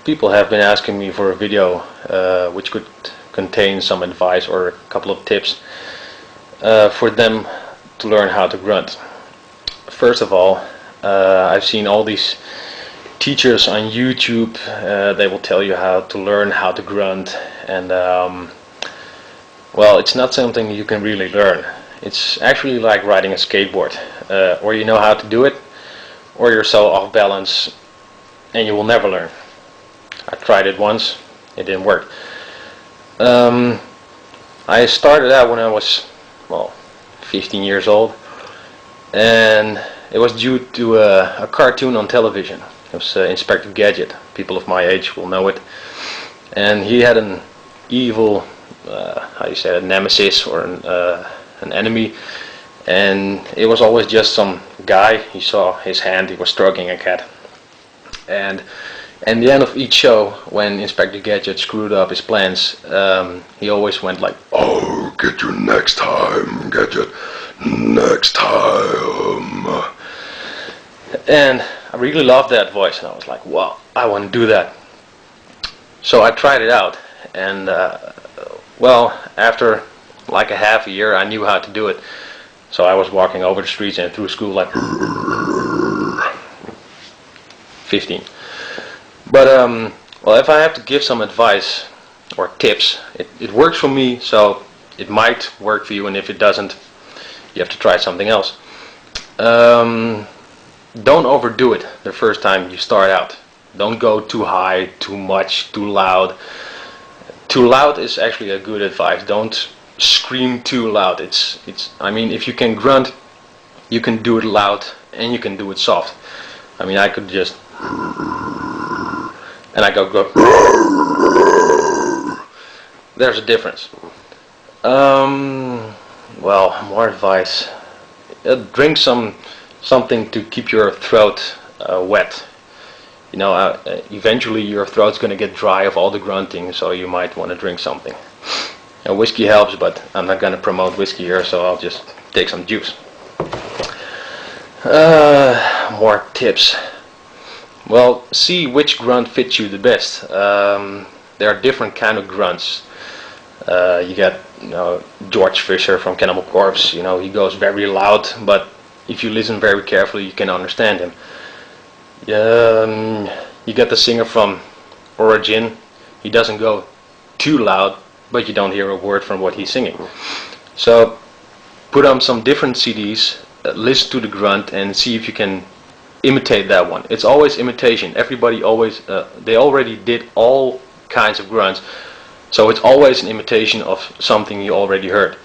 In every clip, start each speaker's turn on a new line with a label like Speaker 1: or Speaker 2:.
Speaker 1: people have been asking me for a video which could contain some advice or a couple of tips for them to learn how to grunt. First of all, I've seen all these teachers on YouTube. They will tell you how to learn how to grunt, and well, it's not something you can really learn. It's actually like riding a skateboard. Or you know how to do it, or you're so off balance and you will never learn. I tried it once, it didn't work. I started out when I was, well, 15 years old, and it was due to a cartoon on television. It was Inspector Gadget. People of my age will know it. And he had an evil, how you say, a nemesis or an enemy, and it was always just some guy. He saw his hand, he was stroking a cat. And at the end of each show, when Inspector Gadget screwed up his plans, he always went like, "Oh, get you next time, Gadget, next time." And I really loved that voice, and I was like, wow, I want to do that. So I tried it out, and well, after like a half a year, I knew how to do it. So I was walking over the streets and through school like 15. But well, if I have to give some advice or tips, it works for me, so it might work for you, and if it doesn't, you have to try something else. Don't overdo it the first time you start out. Don't go too high, too much, too loud. Too loud is actually a good advice. Don't scream too loud. I mean, if you can grunt, you can do it loud and you can do it soft. I mean, I could just, and I go, there's a difference. Well, more advice. Drink something to keep your throat wet. You know, eventually your throat's going to get dry of all the grunting, so you might want to drink something. Whiskey helps, but I'm not going to promote whiskey here, so I'll just take some juice. More tips. Well, see which grunt fits you the best. There are different kind of grunts. You got, George Fisher from Cannibal Corpse. You know, he goes very loud, but if you listen very carefully, you can understand him. You get the singer from Origin. He doesn't go too loud, but you don't hear a word from what he's singing. So put on some different CDs, listen to the grunt, and see if you can imitate that one. It's always imitation. Everybody always, they already did all kinds of grunts, so it's always an imitation of something you already heard.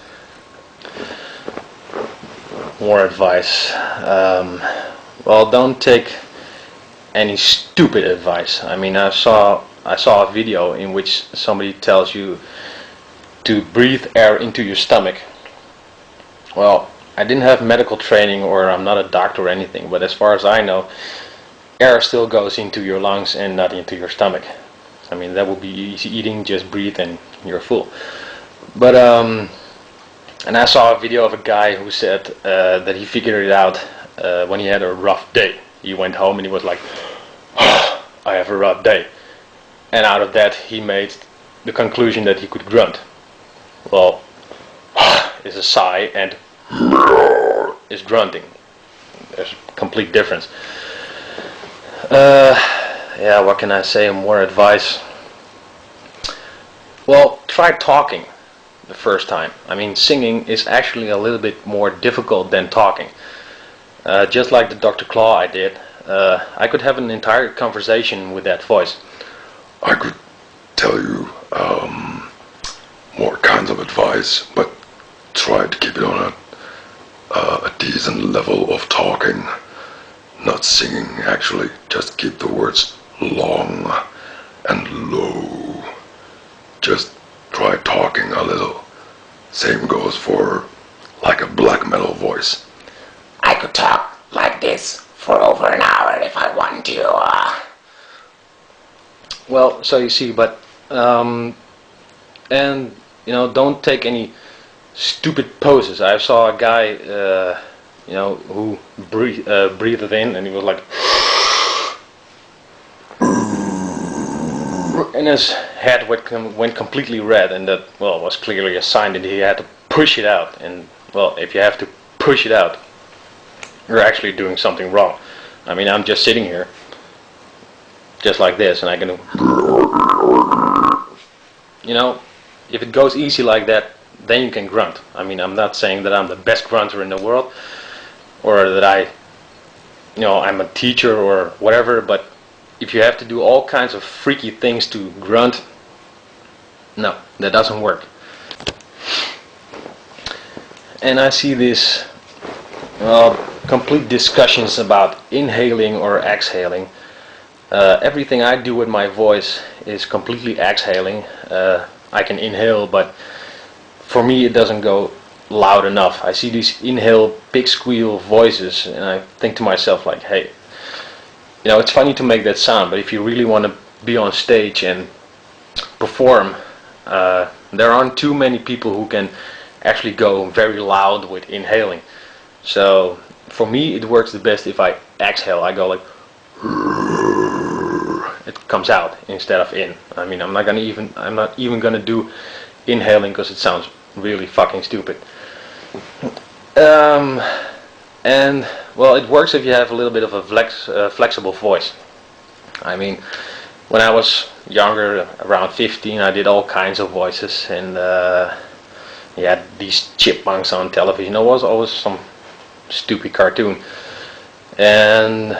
Speaker 1: More advice. Well, don't take any stupid advice. I mean, I saw a video in which somebody tells you to breathe air into your stomach. Well, I didn't have medical training, or I'm not a doctor or anything, but as far as I know, air still goes into your lungs and not into your stomach. I mean, that would be easy eating, just breathe and you're full. But and I saw a video of a guy who said that he figured it out when he had a rough day. He went home and he was like, oh, I have a rough day. And out of that he made the conclusion that he could grunt. Well, is a sigh and is grunting. There's a complete difference. Yeah, what can I say? More advice. Well, try talking the first time. I mean, singing is actually a little bit more difficult than talking. Just like the Dr. Claw I did, I could have an entire conversation with that voice.
Speaker 2: I could tell you more kinds of advice, but try to keep it on a decent level of talking, not singing actually. Just keep the words long and low. Just try talking a little. Same goes for like a black metal voice.
Speaker 3: I could talk like this for over an hour if I want to.
Speaker 1: Well, so you see, but and don't take any stupid poses. I saw a guy, who breathed in, and he was like, and his head went completely red, and that, well, was clearly a sign that he had to push it out. And, well, if you have to push it out, you're actually doing something wrong. I mean, I'm just sitting here, just like this, and I can, you know, if it goes easy like that, then you can grunt. I mean, I'm not saying that I'm the best grunter in the world, or that I'm a teacher or whatever, but if you have to do all kinds of freaky things to grunt, no, that doesn't work. And I see these complete discussions about inhaling or exhaling. Everything I do with my voice is completely exhaling. I can inhale, but for me it doesn't go loud enough. I see these inhale, big squeal voices, and I think to myself like, hey, you know, it's funny to make that sound, but if you really want to be on stage and perform, there aren't too many people who can actually go very loud with inhaling. So for me it works the best if I exhale. I go like, it comes out instead of in. I mean, I'm not even gonna do inhaling because it sounds really fucking stupid. And well, it works if you have a little bit of a flexible voice. I mean, when I was younger, around 15, I did all kinds of voices, and you had these chipmunks on television. There was always some stupid cartoon, and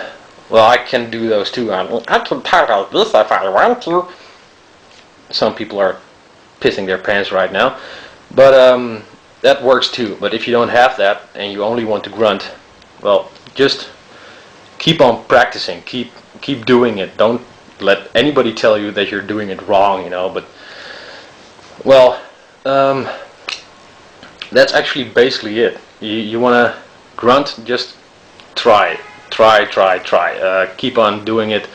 Speaker 1: well, I can do those too. I can talk like this if I want to. Some people are pissing their pants right now, but that works too. But if you don't have that and you only want to grunt, well, just keep on practicing. Keep doing it. Don't let anybody tell you that you're doing it wrong, you know. But well, that's actually basically it. You want to grunt, just try it. Try. Keep on doing it.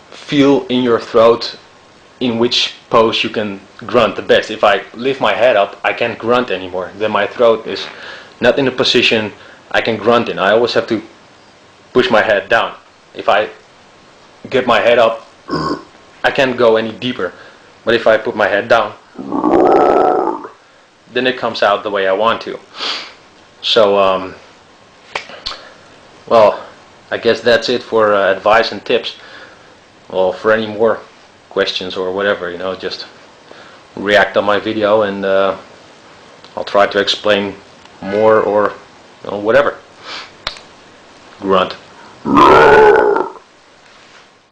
Speaker 1: Feel in your throat in which pose you can grunt the best. If I lift my head up, I can't grunt anymore. Then my throat is not in a position I can grunt in. I always have to push my head down. If I get my head up, I can't go any deeper. But if I put my head down, then it comes out the way I want to. So, well, I guess that's it for advice and tips. Well, for any more questions or whatever, you know, just react on my video, and I'll try to explain more, or you know, whatever. Grunt.